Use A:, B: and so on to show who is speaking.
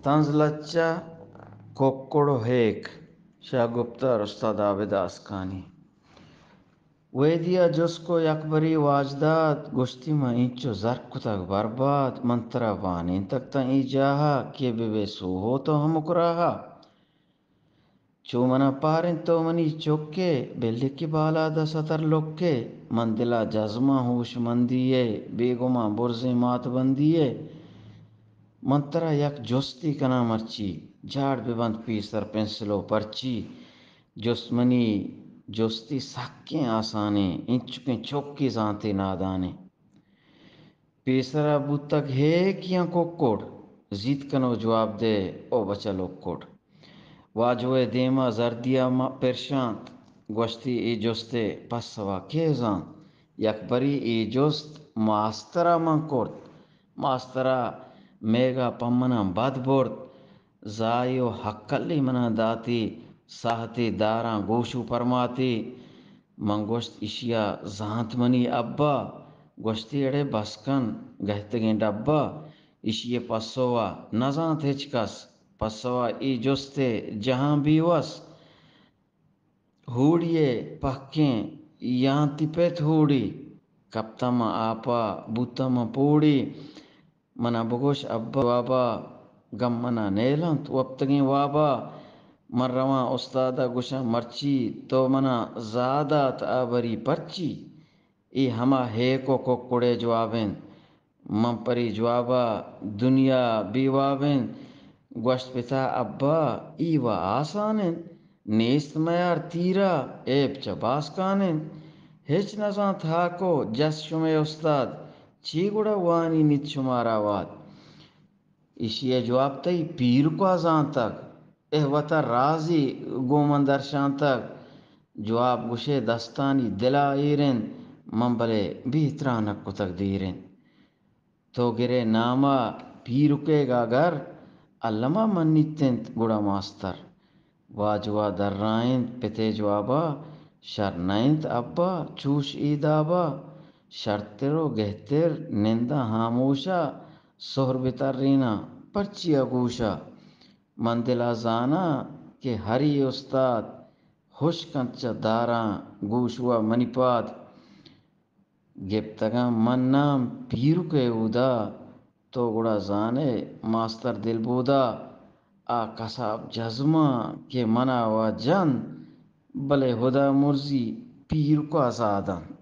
A: طنز لچا کوکڑو ہیک شاہ گپتر استاد عابد آسکانی ویدیا جس کو یکبری واجداد گشتی ما اینچو زرک تک برباد منترا بانین تک تا ای جاہا کہ بے سو ہو تو ہم اکراہا چو منا پارن تو منی چوکے بلی کی بالا دا ستر لکے من دلا جزمہ ہوش مندیے بیگما برزی مات بندیے منترا یک جستی کنا مرچی جھاڑ ببند پیسر پنسلو پرچی جس منی جستی سکیں آسانے انچکیں چوکی زانتے نادانے پیسرا بوتک ہے کیا کوکڑ زید کنو جواب دے او بچا لوکڑ واجوے دیما زردیا پرشانت گوشتی ای جستے پس سوا کیزان یک بری ای جست ماسترا من کرد ماسترا میگا پمنا بد برد زائیو حقلی منا داتی ساہتی داراں گوشو پرماتی من گوشت اشیا زانت منی ابا گوشتی اڑے بسکن گہتگیں ڈبا اشیے پسوا نزانت ہچ کس پسوا ای جستے جہاں بھی وس ہوڑیے پکیں یہاں تپیت ہوڑی کپتم آپا بوتم پوڑی منا بگوش ابا وابا گم منا نیلنت وقتگیں وابا من رواں استادہ گوشا مرچی تو منا زادات آبری پرچی ای ہما ہے کو کوکڑے جوابین من پری جوابا دنیا بیوابین گوشت پتا ابا ای و آسانین نیست میار تیرا ایب چا باسکانین ہچ نزان تھا کو جس شمع استاد چی گڑا وانی نیت شمارا واد اشیا جواب تئی پیر کو آزان تک وطا رازی گومن درشان تک جواب گوشے دستانی دلا ایرن من بلے بیترانک کو تک دیرن تو گرے ناما پیرکے گا گر علمہ من نیتنت گڑا ماستر واجوا در رائن پتے جوابا شر نائنت ابا چوش ایدابا شرطرو گہتر نندہ ہاموشا سہر بتر رینا پرچیا گوشا من دلا زانا کہ ہری استاد خوش کنچا داراں گوشوا منی پاد گپتگاں من نام پیرو کے اودا تو گڑا زانے ماستر دل بودا آ کساب جزمہ کہ منا و جن بلے خدا مرزی پیر کو آزادن